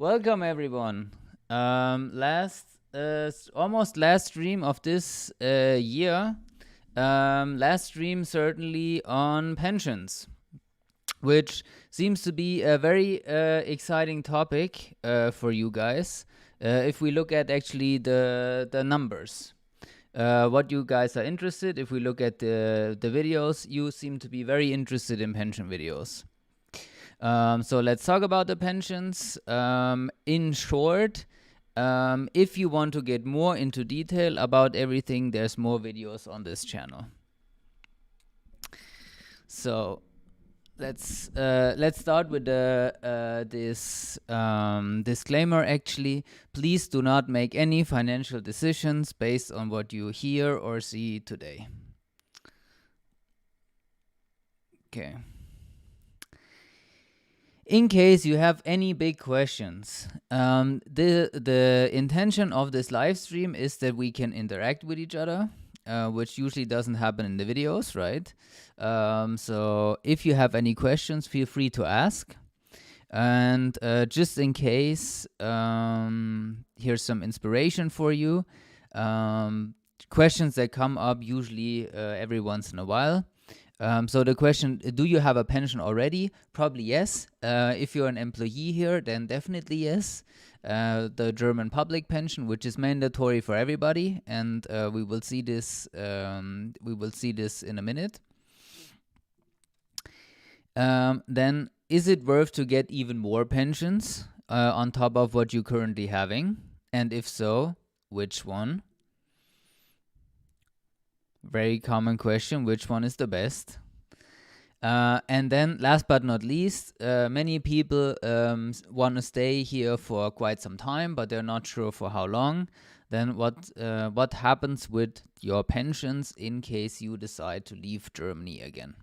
Welcome everyone. Almost last stream of this year. Last stream certainly on pensions, which seems to be a very exciting topic for you guys. If we look at actually the numbers, what you guys are interested. If we look at the videos, you seem to be very interested in pension videos. So let's talk about the pensions. In short, if you want to get more into detail about everything, there's more videos on this channel. So let's start with this disclaimer. Actually, please do not make any financial decisions based on what you hear or see today. Okay. In case you have any big questions, the intention of this live stream is that we can interact with each other, which usually doesn't happen in the videos, right? So if you have any questions, feel free to ask. And just in case, here's some inspiration for you. Questions that come up usually every once in a while. So the question, do you have a pension already? Probably yes. If you're an employee here, then definitely yes. The German public pension, which is mandatory for everybody, and we will see this. We will see this in a minute. Then, is it worth to get even more pensions on top of what you're currently having? And if so, which one? Very common question, which one is the best? And then last but not least, many people want to stay here for quite some time, but they're not sure for how long. Then what happens with your pensions in case you decide to leave Germany again?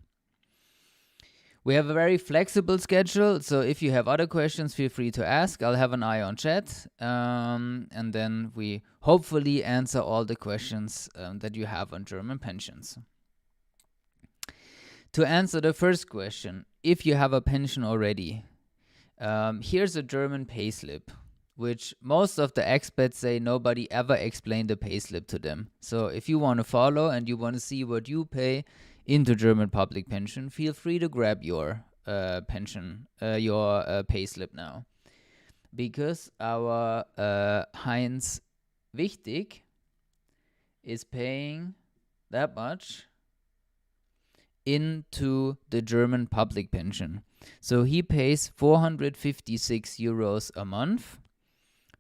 We have a very flexible schedule, so if you have other questions, feel free to ask. I'll have an eye on chat, and then we hopefully answer all the questions that you have on German pensions. To answer the first question, if you have a pension already, here's a German payslip, which most of the expats say nobody ever explained the payslip to them. So if you want to follow and you want to see what you pay into German public pension, feel free to grab your payslip now, because our Heinz Wichtig is paying that much into the German public pension. So he pays 456 euros a month,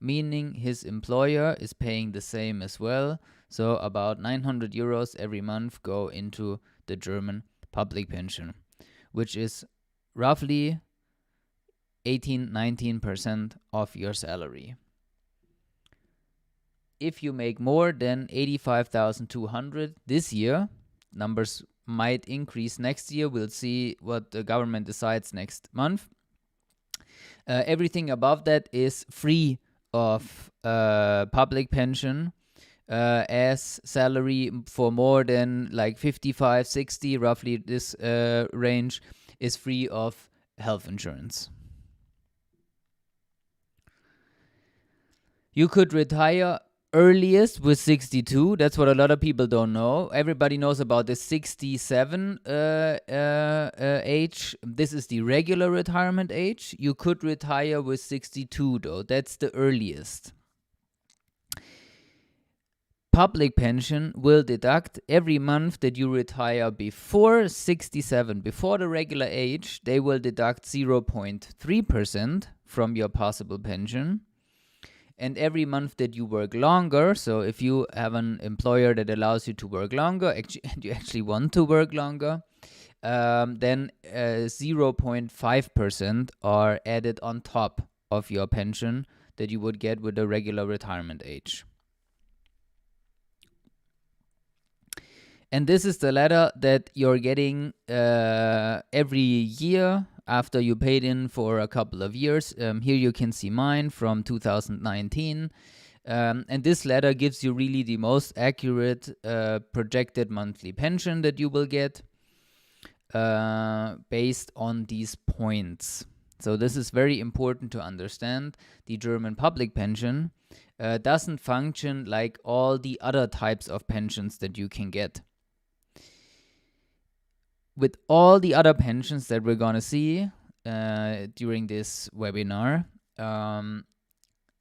meaning his employer is paying the same as well. So about 900 euros every month go into the German public pension, which is roughly 18-19% of your salary. If you make more than 85,200 this year, numbers might increase next year. We'll see what the government decides next month. Everything above that is free of public pension, as salary for more than like 55, 60, roughly this range, is free of health insurance. You could retire earliest with 62. That's what a lot of people don't know. Everybody knows about the 67 age. This is the regular retirement age. You could retire with 62 though. That's the earliest. Public pension will deduct every month that you retire before 67, before the regular age. They will deduct 0.3% from your possible pension. And every month that you work longer, so if you have an employer that allows you to work longer, and you actually want to work longer, then 0.5% are added on top of your pension that you would get with the regular retirement age. And this is the letter that you're getting every year after you paid in for a couple of years. Here you can see mine from 2019. And this letter gives you really the most accurate projected monthly pension that you will get based on these points. So this is very important to understand. The German public pension doesn't function like all the other types of pensions that you can get. With all the other pensions that we're going to see during this webinar,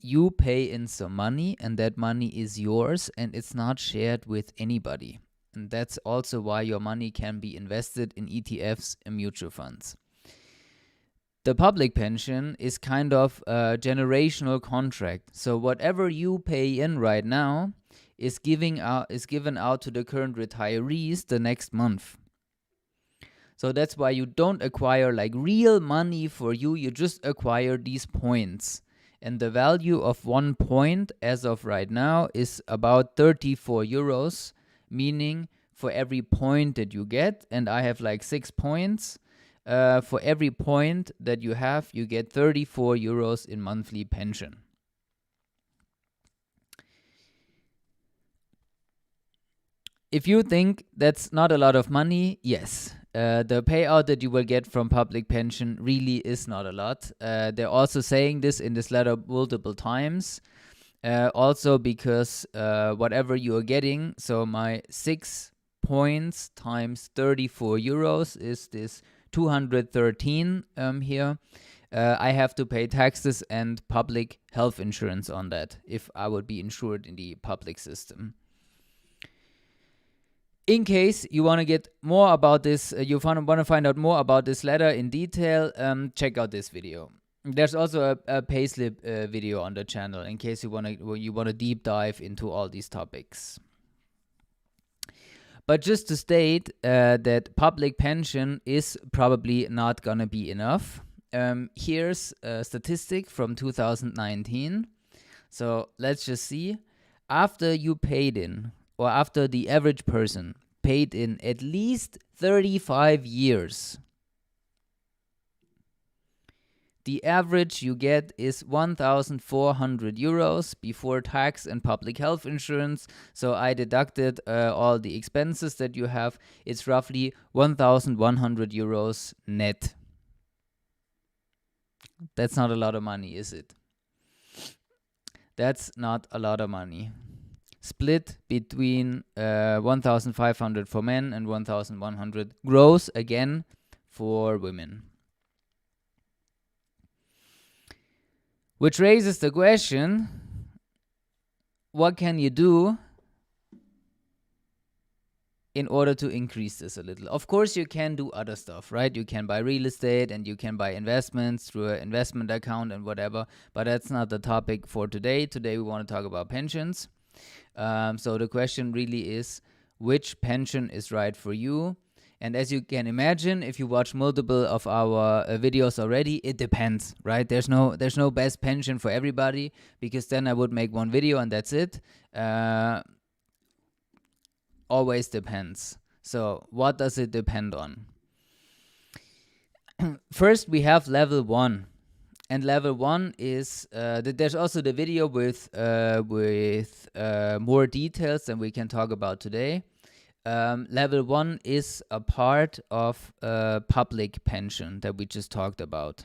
you pay in some money, and that money is yours, and it's not shared with anybody. And that's also why your money can be invested in ETFs and mutual funds. The public pension is kind of a generational contract. So whatever you pay in right now is given out to the current retirees the next month. So that's why you don't acquire like real money for you. You just acquire these points. And the value of 1 point as of right now is about 34 euros, meaning for every point that you get, and I have like 6 points, for every point that you have, you get 34 euros in monthly pension. If you think that's not a lot of money, yes. The payout that you will get from public pension really is not a lot. They're also saying this in this letter multiple times. Also because whatever you are getting, so my 6 points times 34 euros is this 213 here. I have to pay taxes and public health insurance on that if I would be insured in the public system. In case you want to get more about this, you want to find out more about this letter in detail, check out this video. There's also a payslip video on the channel in case you want to deep dive into all these topics. But just to state that public pension is probably not going to be enough. Here's a statistic from 2019. So let's just see. After you paid in, or after the average person paid in at least 35 years, the average you get is 1,400 euros before tax and public health insurance. So I deducted all the expenses that you have. It's roughly 1,100 euros net. That's not a lot of money, is it? That's not a lot of money. Split between 1,500 for men and 1,100 gross, again, for women. Which raises the question, what can you do in order to increase this a little? Of course, you can do other stuff, right? You can buy real estate and you can buy investments through an investment account and whatever, but that's not the topic for today. Today, we want to talk about pensions. So the question really is, which pension is right for you? And as you can imagine, if you watch multiple of our videos already, it depends, right? There's no best pension for everybody, because then I would make one video and that's it. Always depends. So what does it depend on? First, we have level 1. And level 1 is, there's also the video with more details than we can talk about today. Level 1 is a part of public pension that we just talked about.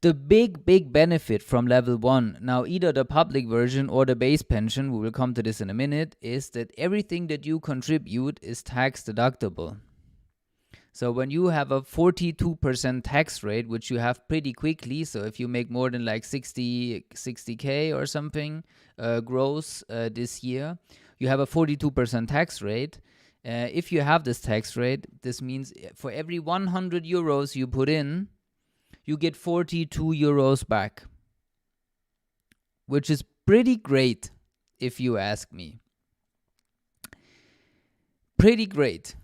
The big benefit from level 1, now either the public version or the base pension, we will come to this in a minute, is that everything that you contribute is tax deductible. So when you have a 42% tax rate, which you have pretty quickly, so if you make more than like 60K or something gross this year, you have a 42% tax rate. If you have this tax rate, this means for every 100 euros you put in, you get 42 euros back, which is pretty great, if you ask me. Pretty great.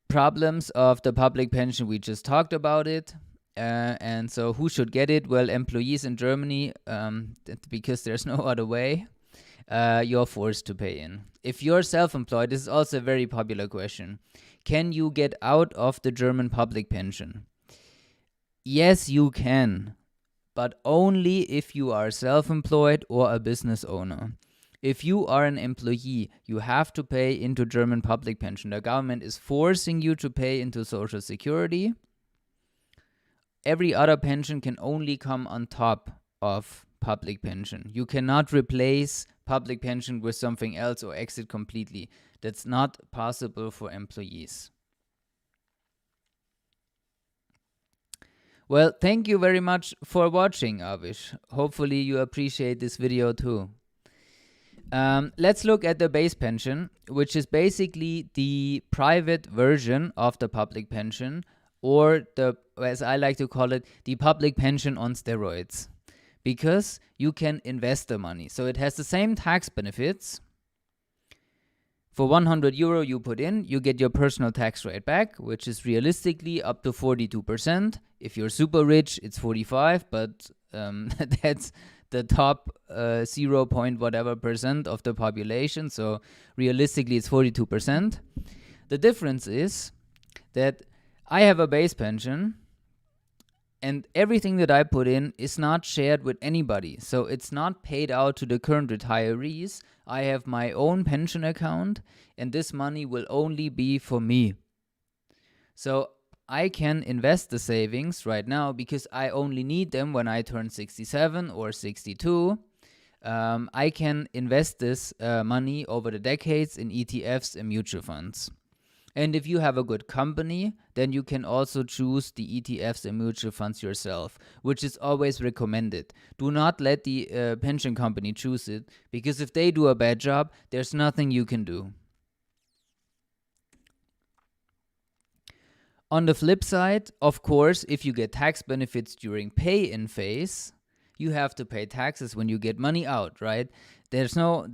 Problems of the public pension, we just talked about it. And so who should get it? Well, employees in Germany, because there's no other way. You're forced to pay in. If you're self-employed, this is also a very popular question. Can you get out of the German public pension? Yes, you can, but only if you are self-employed or a business owner. If you are an employee, you have to pay into German public pension. The government is forcing you to pay into Social Security. Every other pension can only come on top of public pension. You cannot replace public pension with something else or exit completely. That's not possible for employees. Well, thank you very much for watching, Avish. Hopefully you appreciate this video too. Let's look at the base pension, which is basically the private version of the public pension, or the, as I like to call it, the public pension on steroids, because you can invest the money. So it has the same tax benefits. For 100 euro you put in, you get your personal tax rate back, which is realistically up to 42%. If you're super rich, it's 45%, but that's the top 0. Whatever percent of the population. So realistically, it's 42%. The difference is that I have a base pension, and everything that I put in is not shared with anybody. So it's not paid out to the current retirees. I have my own pension account, and this money will only be for me. So I can invest the savings right now because I only need them when I turn 67 or 62. I can invest this money over the decades in ETFs and mutual funds. And if you have a good company, then you can also choose the ETFs and mutual funds yourself, which is always recommended. Do not let the pension company choose it, because if they do a bad job, there's nothing you can do. On the flip side, of course, if you get tax benefits during pay-in phase, you have to pay taxes when you get money out, right? There's no.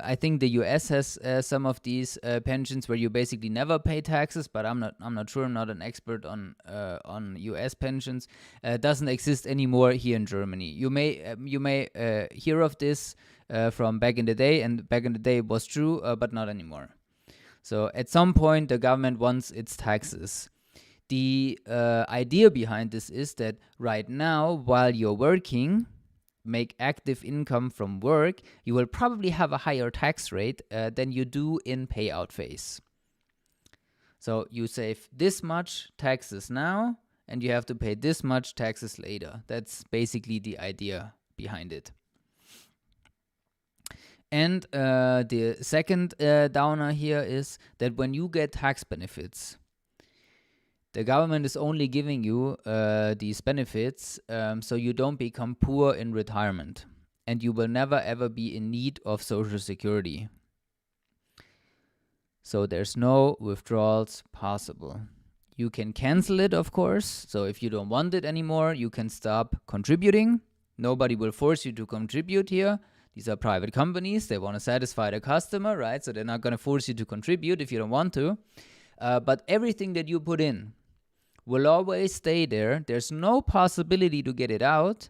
I think the US has some of these pensions where you basically never pay taxes, but I'm not sure. I'm not an expert on US pensions. Doesn't exist anymore here in Germany. You may hear of this from back in the day, and back in the day it was true, but not anymore. So at some point, the government wants its taxes. The idea behind this is that right now, while you're working, make active income from work, you will probably have a higher tax rate than you do in payout phase. So you save this much taxes now, and you have to pay this much taxes later. That's basically the idea behind it. And the second downer here is that when you get tax benefits, the government is only giving you these benefits so you don't become poor in retirement, and you will never ever be in need of Social Security. So there's no withdrawals possible. You can cancel it, of course. So if you don't want it anymore, you can stop contributing. Nobody will force you to contribute here. These are private companies. They want to satisfy the customer, right? So they're not going to force you to contribute if you don't want to. But everything that you put in will always stay there. There's no possibility to get it out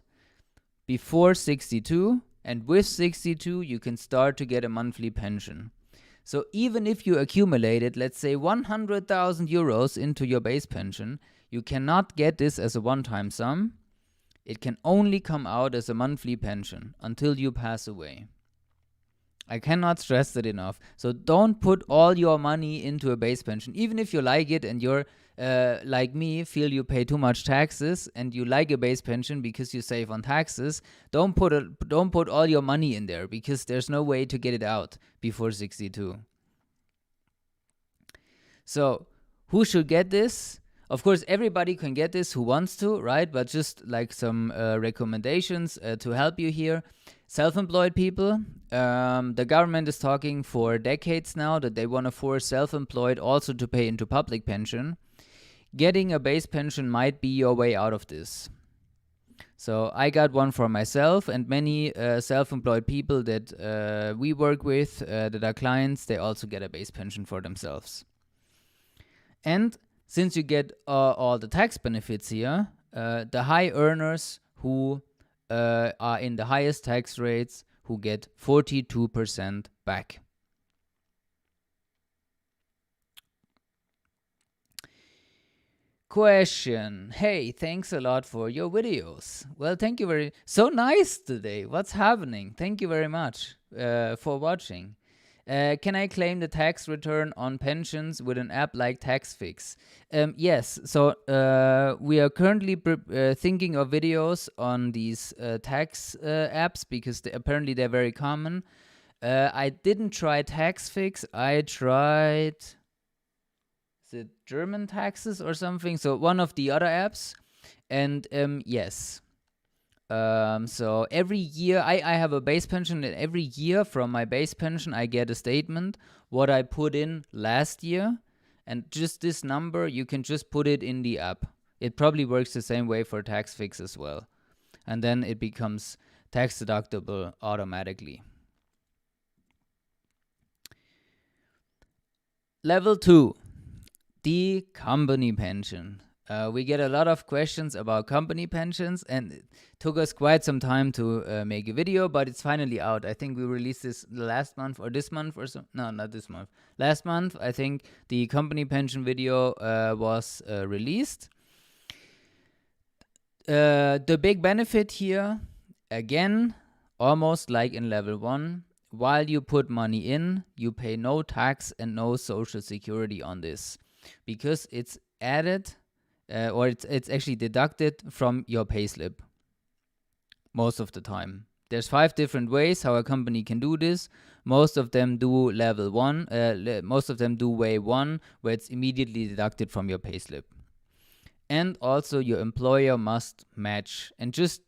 before 62. And with 62, you can start to get a monthly pension. So even if you accumulated, let's say, 100,000 euros into your base pension, you cannot get this as a one-time sum. It can only come out as a monthly pension until you pass away. I cannot stress that enough. So don't put all your money into a base pension. Even if you like it and you're like me, feel you pay too much taxes and you like a base pension because you save on taxes, don't put all your money in there, because there's no way to get it out before 62. So who should get this? Of course, everybody can get this who wants to, right? But just like some recommendations to help you here. Self-employed people. The government is talking for decades now that they want to force self-employed also to pay into public pension. Getting a base pension might be your way out of this. So I got one for myself, and many self-employed people that we work with, that are clients, they also get a base pension for themselves. And since you get all the tax benefits here, the high earners who are in the highest tax rates, who get 42% back. Question. Hey, thanks a lot for your videos. Well, thank you so nice today. What's happening? Thank you very much for watching. Can I claim the tax return on pensions with an app like TaxFix? Yes. So we are currently thinking of videos on these tax apps because apparently they're very common. I didn't try TaxFix. I tried the German taxes or something. So one of the other apps. And yes. So every year I have a base pension, and every year from my base pension I get a statement what I put in last year, and just this number you can just put it in the app. It probably works the same way for TaxFix as well, and then it becomes tax deductible automatically. Level 2, the company pension. We get a lot of questions about company pensions, and it took us quite some time to make a video, but it's finally out. I think we released this last month or this month or so. No, not this month. Last month, I think the company pension video was released. The big benefit here, again, almost like in level 1, while you put money in, you pay no tax and no social security on this, because it's added or it's actually deducted from your payslip most of the time. There's 5 different ways how a company can do this. Most of them do level 1, most of them do way 1, where it's immediately deducted from your payslip. And also your employer must match. And just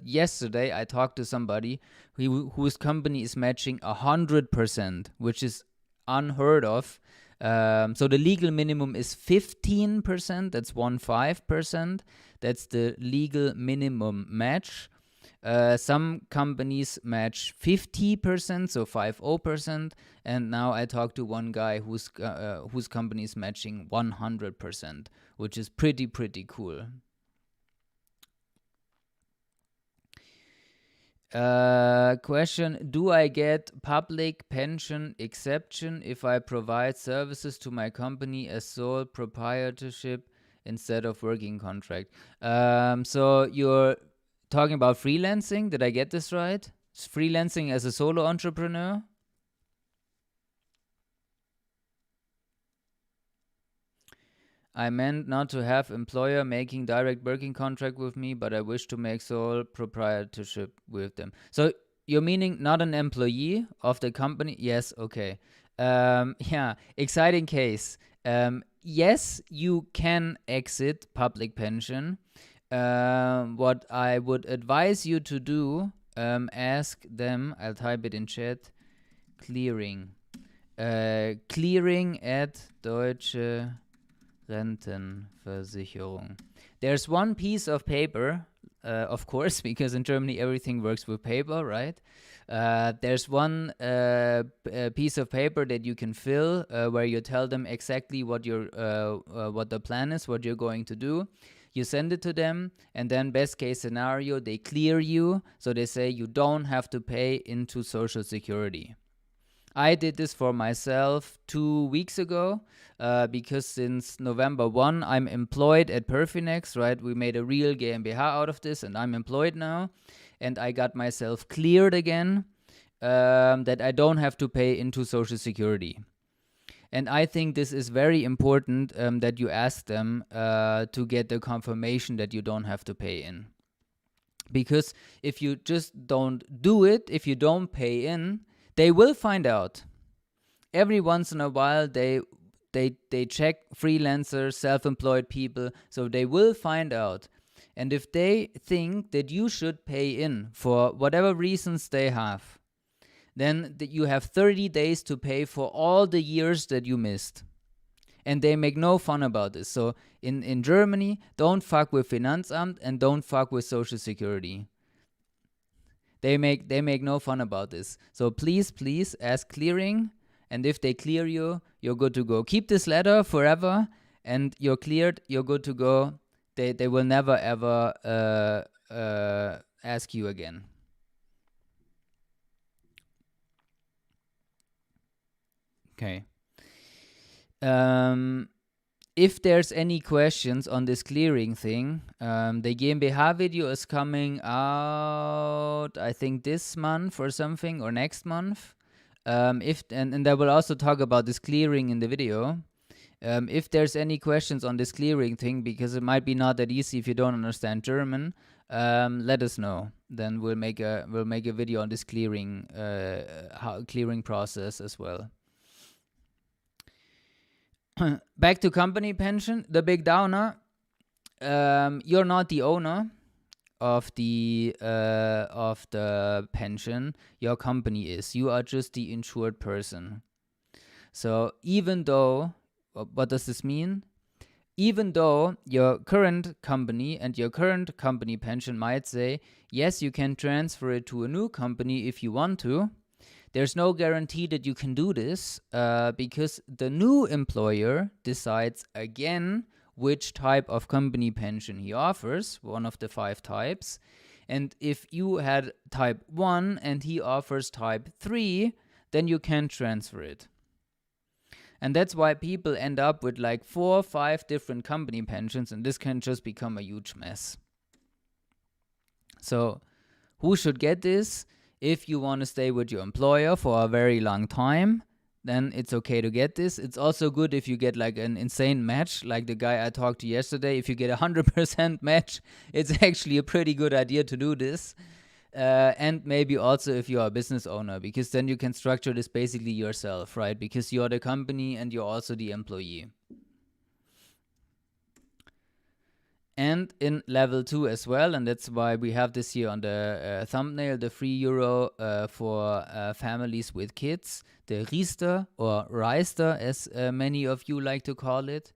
yesterday I talked to somebody whose company is matching 100%, which is unheard of. So the legal minimum is 15%. That's 15%. That's the legal minimum match. Some companies match 50%, so 50%. And now I talked to one guy whose company is matching 100%, which is pretty cool. Question, do I get public pension exception if I provide services to my company as sole proprietorship instead of working contract? So you're talking about freelancing, did I get this right? Freelancing as a solo entrepreneur? I meant not to have employer making direct working contract with me, but I wish to make sole proprietorship with them. So you're meaning not an employee of the company? Yes, okay. Yeah, exciting case. Yes, you can exit public pension. What I would advise you to do, ask them, I'll type it in chat, clearing. Clearing at Deutsche Rentenversicherung. There's one piece of paper, of course, because in Germany everything works with paper, right? There's one piece of paper that you can fill where you tell them exactly what the plan is, what you're going to do. You send it to them, and then best case scenario, they clear you, so they say you don't have to pay into Social Security. I did this for myself 2 weeks ago because since November 1, I'm employed at PerFinEx, right? We made a real GmbH out of this, and I'm employed now. And I got myself cleared again that I don't have to pay into Social Security. And I think this is very important that you ask them to get the confirmation that you don't have to pay in. Because if you just don't do it, if you don't pay in, they will find out. Every once in a while, they check freelancers, self-employed people, so they will find out. And if they think that you should pay in for whatever reasons they have, then you have 30 days to pay for all the years that you missed. And they make no fun about this. So in Germany, don't fuck with Finanzamt and don't fuck with Social Security. They make no fun about this. So please ask clearing, and if they clear you, you're good to go. Keep this letter forever, and you're cleared, you're good to go. They will never ever ask you again. Okay. if there's any questions on this clearing thing, the GmbH video is coming out, I think this month or something, or next month. And I will also talk about this clearing in the video. If there's any questions on this clearing thing, because it might be not that easy if you don't understand German, let us know. Then we'll make a video on this clearing process as well. Back to company pension, the big downer. You're not the owner of the pension. Your company is. You are just the insured person. So even though, what does this mean? Even though your current company and your current company pension might say, yes, you can transfer it to a new company if you want to, there's no guarantee that you can do this because the new employer decides again which type of company pension he offers, one of the 5 types. And if you had type 1 and he offers type 3, then you can transfer it. And that's why people end up with like 4 or 5 different company pensions, and this can just become a huge mess. So who should get this? If you want to stay with your employer for a very long time, then it's okay to get this. It's also good if you get like an insane match, like the guy I talked to yesterday. If you get 100% match, it's actually a pretty good idea to do this. And maybe also if you're a business owner, because then you can structure this basically yourself, right? Because you're the company and you're also the employee. And in level 2 as well, and that's why we have this here on the thumbnail, the €3 for families with kids, the Riester or Reister, as many of you like to call it.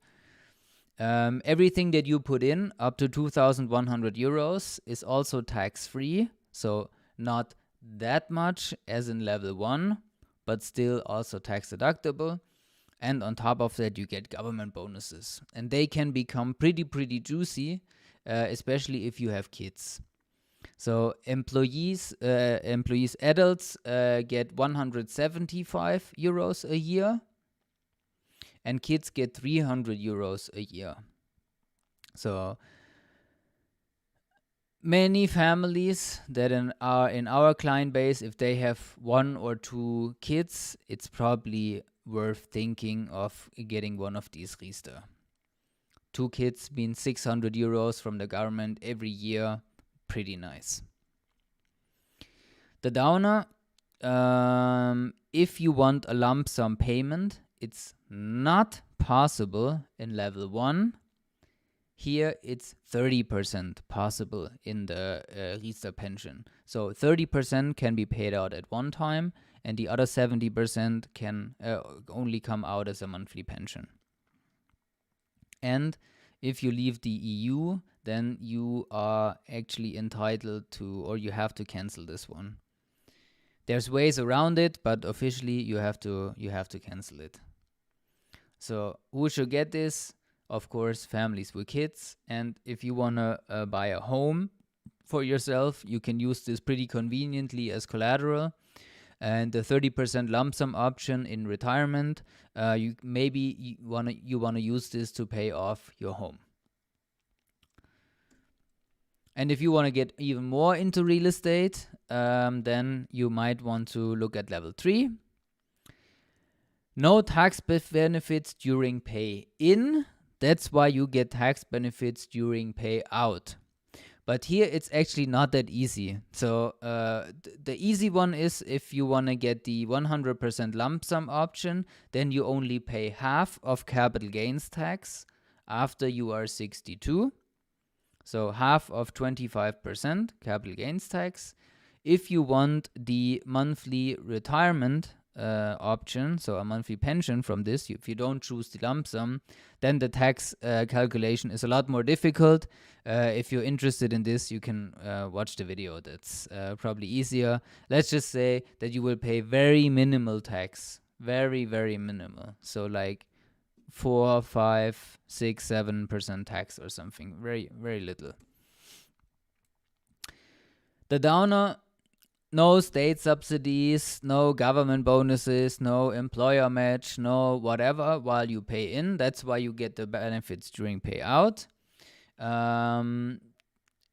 Everything that you put in up to €2,100 is also tax-free, so not that much as in level 1, but still also tax deductible. And on top of that, you get government bonuses. And they can become pretty juicy, especially if you have kids. So employees, adults get €175 a year. And kids get €300 a year. So many families that are in our client base, if they have 1 or 2 kids, it's probably worth thinking of getting one of these Riester. 2 kids mean €600 from the government every year. Pretty nice. The downer, if you want a lump sum payment, it's not possible in level 1. Here it's 30% possible in the Riester pension. So 30% can be paid out at one time, and the other 70% can only come out as a monthly pension. And if you leave the EU, then you are actually entitled to, or you have to cancel this one. There's ways around it, but officially you have to cancel it. So who should get this? Of course, families with kids. And if you want to buy a home for yourself, you can use this pretty conveniently as collateral. And the 30% lump sum option in retirement, you want to use this to pay off your home. And if you want to get even more into real estate, then you might want to look at level 3. No tax benefits during pay in. That's why you get tax benefits during pay out. But here it's actually not that easy. So the easy one is if you want to get the 100% lump sum option, then you only pay half of capital gains tax after you are 62. So half of 25% capital gains tax. If you want the monthly retirement option, so a monthly pension from this, if you don't choose the lump sum, then the tax calculation is a lot more difficult. If you're interested in this, you can watch the video. That's probably easier. Let's just say that you will pay very minimal tax. Very, very minimal. So like 4, 5, 6, 7% tax or something. Very, very little. The downer, no state subsidies, no government bonuses, no employer match, no whatever while you pay in. That's why you get the benefits during payout.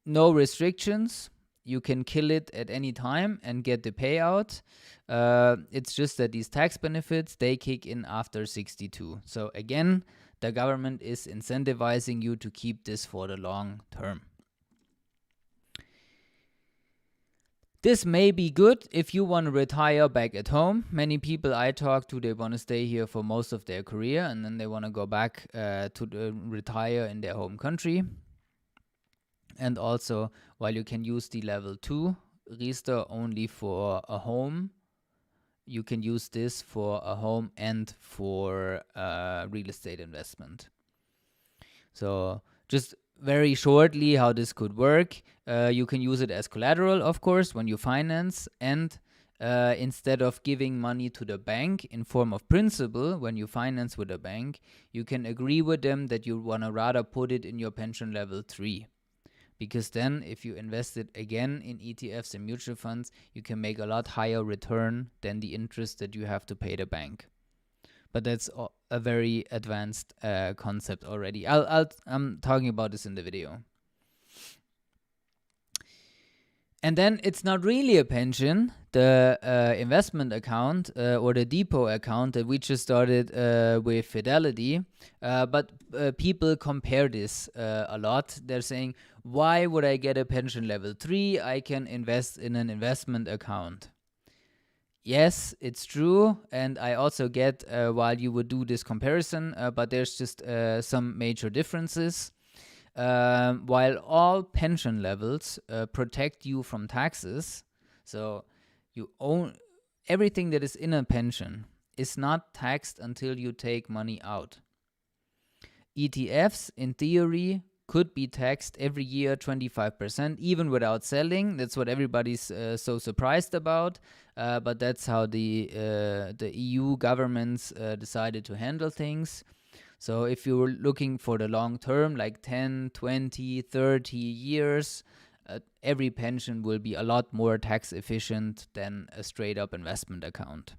No restrictions. You can kill it at any time and get the payout. It's just that these tax benefits, they kick in after 62. So again, the government is incentivizing you to keep this for the long term. This may be good if you want to retire back at home. Many people I talk to, they want to stay here for most of their career and then they want to go back to retire in their home country. And also, while you can use the level 2 Riester only for a home, you can use this for a home and for real estate investment. So just very shortly how this could work. You can use it as collateral, of course, when you finance, and instead of giving money to the bank in form of principal when you finance with a bank, you can agree with them that you want to rather put it in your pension level 3. Because then if you invest it again in ETFs and mutual funds, you can make a lot higher return than the interest that you have to pay the bank. But that's a very advanced concept already. I'm talking about this in the video. And then it's not really a pension, the investment account or the depot account that we just started with Fidelity. But people compare this a lot. They're saying, why would I get a pension level 3? I can invest in an investment account. Yes, it's true. And I also get while you would do this comparison, but there's just some major differences. While all pension levels protect you from taxes, so you own everything that is in a pension is not taxed until you take money out. ETFs, in theory, could be taxed every year 25%, even without selling. That's what everybody's so surprised about. But that's how the EU governments decided to handle things. So if you're looking for the long term, like 10, 20, 30 years, every pension will be a lot more tax efficient than a straight up investment account.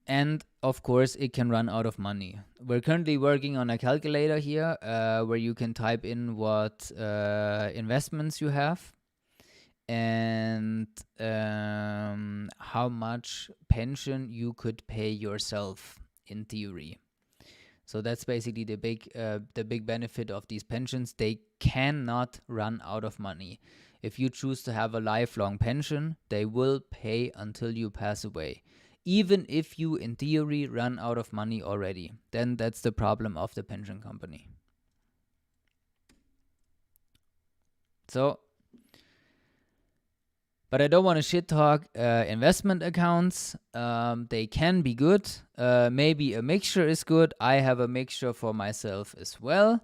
And of course, it can run out of money. We're currently working on a calculator here where you can type in what investments you have and how much pension you could pay yourself in theory. So that's basically the big benefit of these pensions. They cannot run out of money. If you choose to have a lifelong pension, they will pay until you pass away. Even if you, in theory, run out of money already, then that's the problem of the pension company. So, but I don't want to shit talk investment accounts. They can be good. Maybe a mixture is good. I have a mixture for myself as well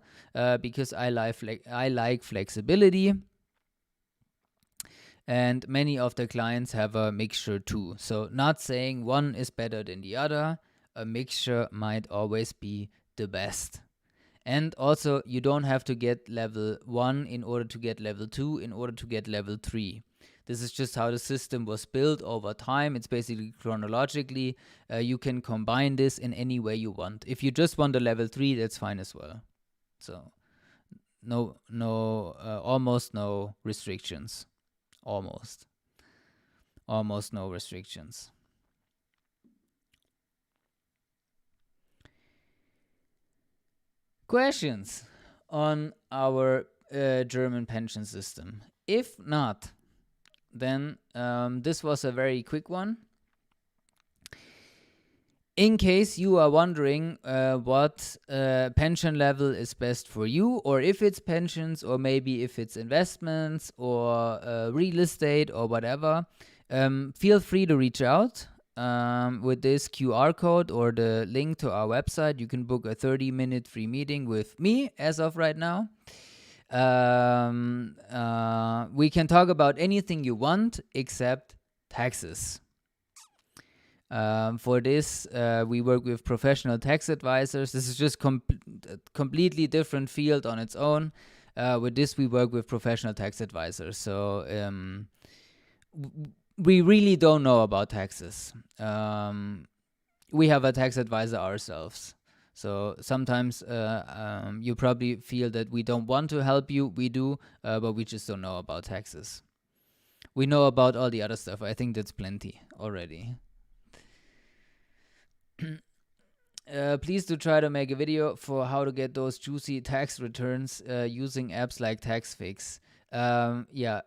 because I like flexibility. And many of the clients have a mixture too. So not saying one is better than the other. A mixture might always be the best. And also, you don't have to get level 1 in order to get level 2 in order to get level 3. This is just how the system was built over time. It's basically chronologically. You can combine this in any way you want. If you just want a level 3, that's fine as well. So almost no restrictions. Almost no restrictions. Questions on our German pension system? If not, then this was a very quick one. In case you are wondering what pension level is best for you, or if it's pensions, or maybe if it's investments, or real estate, or whatever, feel free to reach out with this QR code or the link to our website. You can book a 30-minute free meeting with me as of right now. We can talk about anything you want except taxes. For this, we work with professional tax advisors. This is just completely different field on its own. With this, we work with professional tax advisors. So we really don't know about taxes. We have a tax advisor ourselves. So sometimes you probably feel that we don't want to help you. We do, but we just don't know about taxes. We know about all the other stuff. I think that's plenty already. Please do try to make a video for how to get those juicy tax returns using apps like TaxFix. Yeah,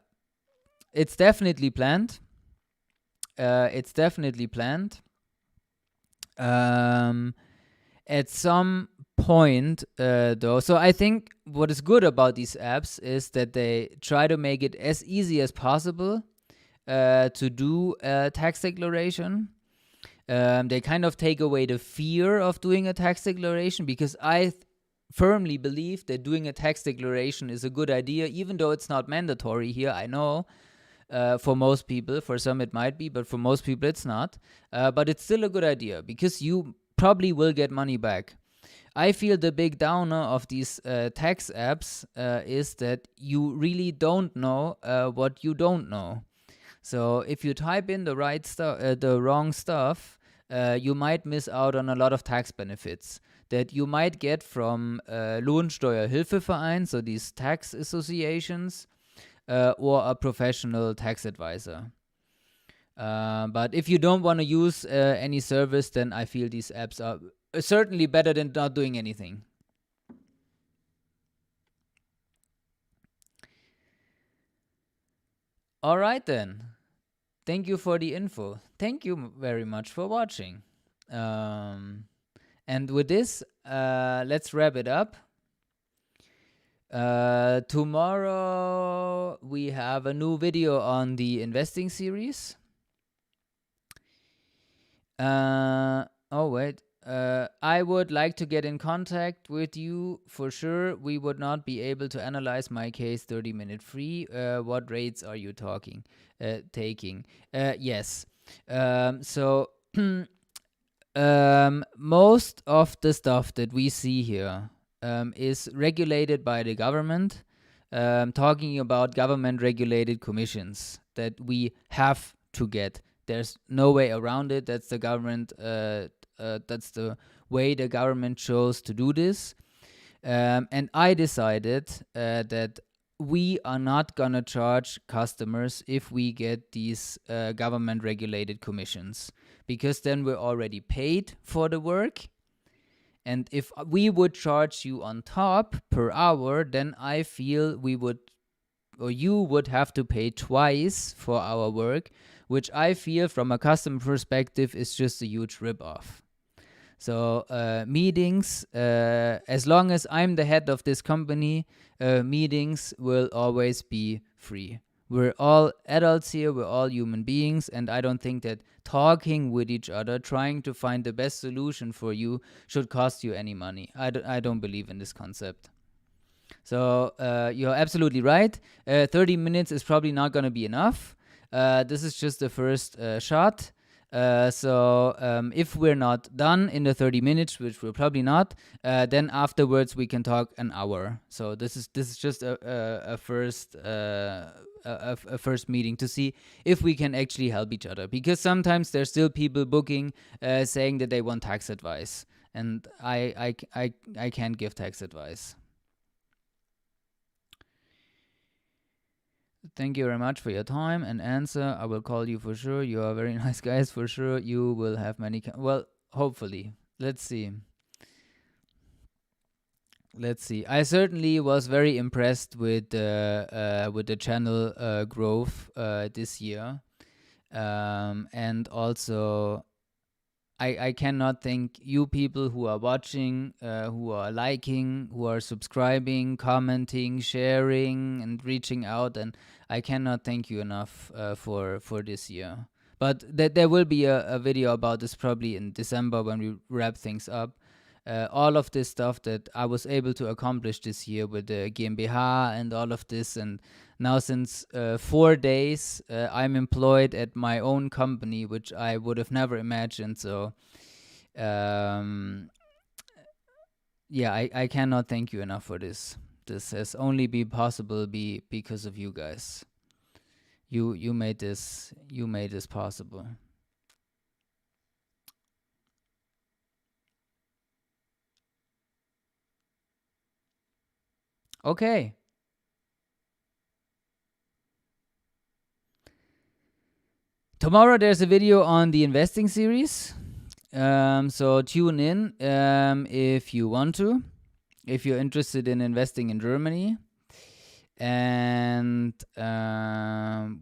it's definitely planned. It's definitely planned. At some point, though, so I think what is good about these apps is that they try to make it as easy as possible to do a tax declaration. They kind of take away the fear of doing a tax declaration, because I firmly believe that doing a tax declaration is a good idea, even though it's not mandatory here. I know for most people, for some it might be, but for most people it's not. But it's still a good idea, because you probably will get money back. I feel the big downer of these tax apps is that you really don't know what you don't know. So if you type in the right stuff, the wrong stuff, you might miss out on a lot of tax benefits that you might get from Lohnsteuerhilfeverein, so these tax associations, or a professional tax advisor. But if you don't want to use any service, then I feel these apps are certainly better than not doing anything. All right then. Thank you for the info. Thank you very much for watching. And with this, let's wrap it up. Tomorrow we have a new video on the investing series. I would like to get in contact with you for sure. We would not be able to analyze my case 30-minute free. What rates are you taking? Yes. So most of the stuff that we see here is regulated by the government. Talking about government regulated commissions that we have to get. There's no way around it. That's the government. That's the way the government chose to do this. And I decided that we are not gonna charge customers if we get these government regulated commissions, because then we're already paid for the work. And if we would charge you on top per hour, then I feel you would have to pay twice for our work, which I feel from a customer perspective is just a huge ripoff. So meetings, as long as I'm the head of this company, meetings will always be free. We're all adults here, we're all human beings, and I don't think that talking with each other, trying to find the best solution for you, should cost you any money. I don't believe in this concept. So you're absolutely right. 30 minutes is probably not going to be enough. This is just the first shot. So if we're not done in the 30 minutes, which we're probably not, then afterwards we can talk an hour. So this is just a first meeting to see if we can actually help each other, because sometimes there's still people booking saying that they want tax advice, and I can't give tax advice. Thank you very much for your time and answer. I will call you for sure. You are very nice guys for sure. You will have many. Well, hopefully. Let's see. I certainly was very impressed with the channel growth this year, and also I cannot thank you people who are watching, who are liking, who are subscribing, commenting, sharing, and reaching out. And I cannot thank you enough for this year. But there will be a video about this probably in December when we wrap things up. All of this stuff that I was able to accomplish this year with the GmbH and all of this. And now since 4 days, I'm employed at my own company, which I would have never imagined. So, yeah, I cannot thank you enough for this. This has only been possible because of you guys. You made this possible. Okay. Tomorrow there's a video on the investing series. So tune in if you want to, if you're interested in investing in Germany. And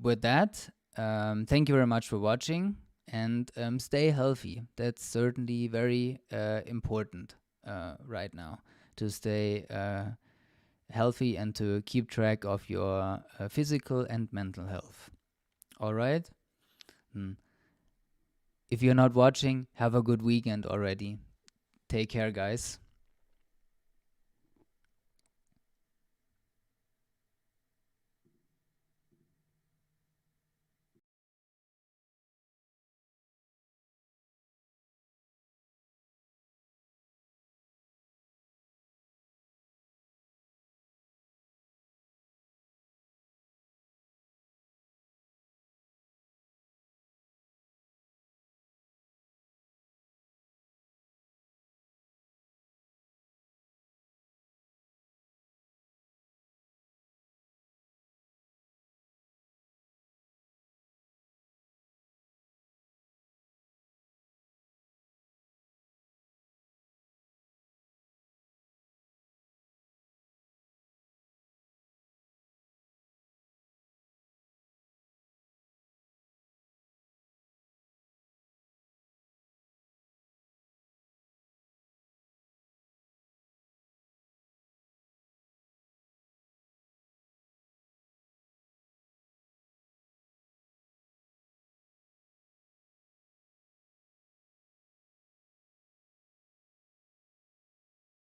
with that, thank you very much for watching, and stay healthy. That's certainly very important right now, to stay healthy and to keep track of your physical and mental health. All right? If you're not watching, have a good weekend already. Take care, guys.